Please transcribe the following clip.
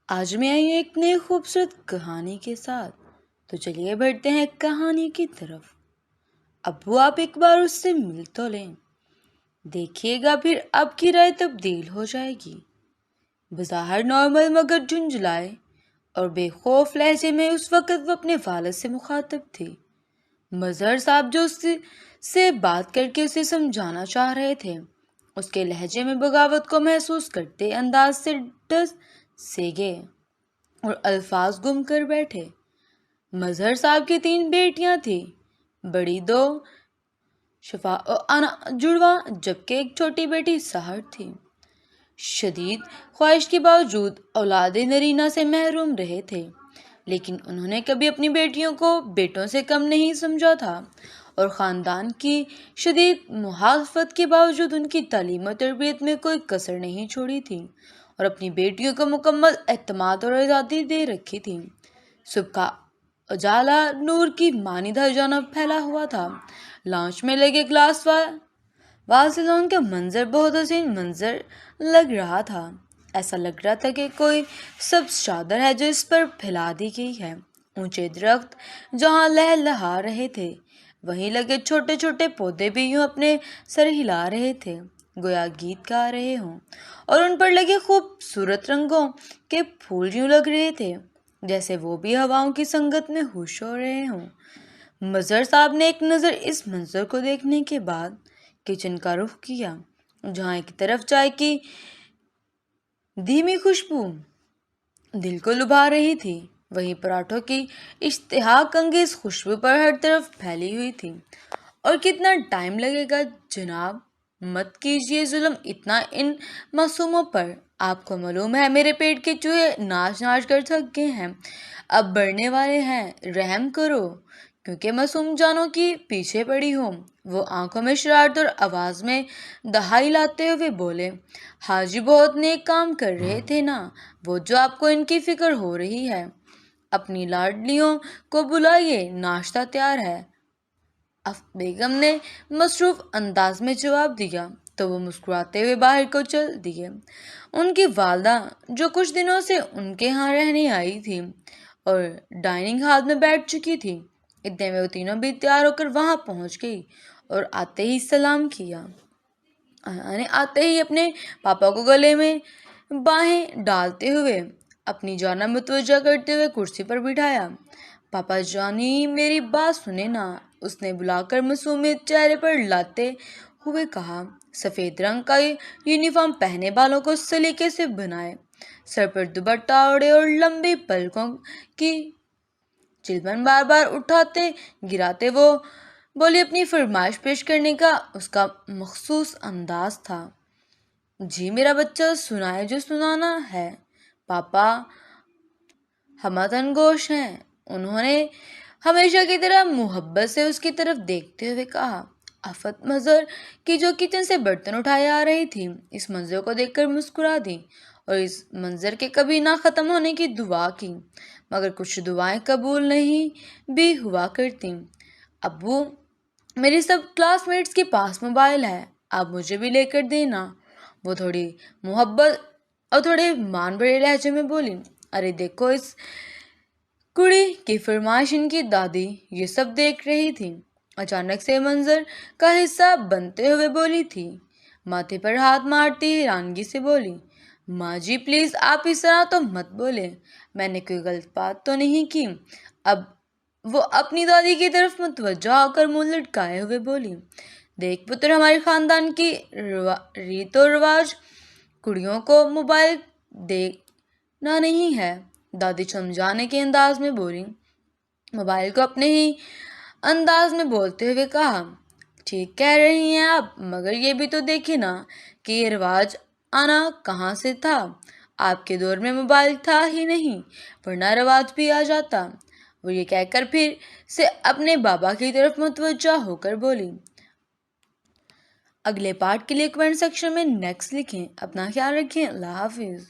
آج میں آئی ہوں ایک نئی خوبصورت کہانی کے ساتھ، تو چلیے بڑھتے ہیں کہانی کی طرف۔ ابو آپ ایک بار اس سے مل تو لیں، دیکھیے گا پھر آپ کی رائے تبدیل ہو جائے گی۔ بظاہر نارمل مگر جھنجھلائے اور بے خوف لہجے میں اس وقت وہ اپنے والد سے مخاطب تھی۔ مظہر صاحب جو اس سے بات کر کے اسے سمجھانا چاہ رہے تھے، اس کے لہجے میں بغاوت کو محسوس کرتے انداز سے ڈس سے گئے اور الفاظ گم کر بیٹھے۔ مظہر صاحب کی 3 بیٹیاں تھیں، بڑی 2 شفا اور انا جڑواں، جبکہ ایک چھوٹی بیٹی سحر تھی۔ شدید خواہش کے باوجود اولاد نرینہ سے محروم رہے تھے، لیکن انہوں نے کبھی اپنی بیٹیوں کو بیٹوں سے کم نہیں سمجھا تھا، اور خاندان کی شدید مخالفت کے باوجود ان کی تعلیم و تربیت میں کوئی کسر نہیں چھوڑی تھی، اور اپنی بیٹیوں کو مکمل اعتماد اور آزادی دے رکھی تھی۔ صبح کا اجالا نور کی مانند ہر جانب پھیلا ہوا تھا۔ لانچ میں لگے گلاس سیلون کا منظر بہت حسین منظر لگ رہا تھا۔ ایسا لگ رہا تھا کہ کوئی سبز چادر ہے جو اس پر پھیلا دی گئی ہے۔ اونچے درخت جہاں لہلہا رہے تھے، وہیں لگے چھوٹے چھوٹے پودے بھی یوں اپنے سر ہلا رہے تھے، گویا گیت گا رہے ہوں، اور ان پر لگے خوبصورت رنگوں کے پھول یوں لگ رہے تھے جیسے وہ بھی ہواؤں کی سنگت میں خوش ہو رہے ہوں۔ مظہر صاحب نے ایک نظر اس منظر کو دیکھنے کے بعد کچن کا رخ کیا، جہاں ایک طرف چائے کی دھیمی خوشبو دل کو لبھا رہی تھی، وہیں پراٹھوں کی اشتہاق انگیز خوشبو پر ہر طرف پھیلی ہوئی تھی۔ اور کتنا ٹائم لگے گا جناب؟ مت کیجیے ظلم اتنا ان معصوموں پر۔ آپ کو معلوم ہے میرے پیٹ کے چوہے ناچ ناچ کر تھک گئے ہیں، اب بڑھنے والے ہیں، رحم کرو۔ کیونکہ معصوم جانوں کی پیچھے پڑی ہوں، وہ آنکھوں میں شرارت اور آواز میں دہائی لاتے ہوئے بولے، حاجی بہت نیک کام کر رہے تھے نا، وہ جو آپ کو ان کی فکر ہو رہی ہے۔ اپنی لاڈلیوں کو بلائیے، ناشتہ تیار ہے۔ بیگم نے مصروف انداز میں جواب دیا تو وہ مسکراتے ہوئے باہر کو چل دیے۔ ان کی والدہ جو کچھ دنوں سے ان کے ہاں رہنے آئی تھی اور ڈائننگ ہال میں بیٹھ چکی تھی، اتنے میں وہ تینوں بھی تیار ہو کر وہاں پہنچ گئی اور آتے ہی سلام کیا۔ آتے ہی اپنے پاپا کو گلے میں باہیں ڈالتے ہوئے اپنی جانب متوجہ کرتے ہوئے کرسی پر بٹھایا۔ پاپا جانی میری بات سنیں نا، اس نے بلا کر معصومیت چہرے پر لاتے ہوئے کہا۔ سفید رنگ کا یونیفارم پہنے، بالوں کو سلیقے سے بنائے، سر پر دوپٹہ اوڑھے اور لمبی پلکوں کی چلبن بار بار اٹھاتے گراتے وہ بولی، اپنی فرمائش پیش کرنے کا اس کا مخصوص انداز تھا۔ جی میرا بچہ سنائے جو سنانا ہے۔ پاپا ہمتن گوش ہیں، انہوں نے ہمیشہ کی طرح محبت سے اس کی طرف دیکھتے ہوئے کہا۔ آفت مظہر کی جو کچن سے برتن اٹھائے آ رہی تھی، اس منظر کو دیکھ کر مسکرا دی اور اس منظر کے کبھی نہ ختم ہونے کی دعا کی، مگر کچھ دعائیں قبول نہیں بھی ہوا کرتی۔ ابو میری سب کلاس میٹس کے پاس موبائل ہے، آپ مجھے بھی لے کر دینا۔ وہ تھوڑی محبت اور تھوڑے مان بڑے لہجے میں بولی۔ ارے دیکھو اس کڑی کی فرمائش، ان کی دادی یہ سب دیکھ رہی تھی۔ اچانک سے منظر کا حصہ بنتے ہوئے بولی تھی، ماتھے پر ہاتھ مارتی حیرانگی سے بولی، ماں جی پلیز آپ اس طرح تو مت بولے، میں نے کوئی غلط بات تو نہیں کی۔ اب وہ اپنی دادی کی طرف متوجہ ہو کر منہ لٹکائے ہوئے بولی، دیکھ پتر، ہمارے خاندان کی ریت و رواج کڑیوں کو موبائل دینا نہیں ہے۔ دادی سمجھانے کے انداز میں بولی، موبائل کو اپنے ہی انداز میں بولتے ہوئے کہا، ٹھیک کہہ رہی ہیں آپ، مگر یہ بھی تو دیکھیں نا کہ یہ رواج آنا کہاں سے تھا۔ آپ کے دور میں موبائل تھا ہی نہیں، ورنہ رواج بھی آ جاتا۔ وہ یہ کہہ کر پھر سے اپنے بابا کی طرف متوجہ ہو کر بولی۔ اگلے پارٹ کے لیے کمنٹ سیکشن میں نیکسٹ لکھیں۔ اپنا خیال رکھیں۔ اللہ حافظ۔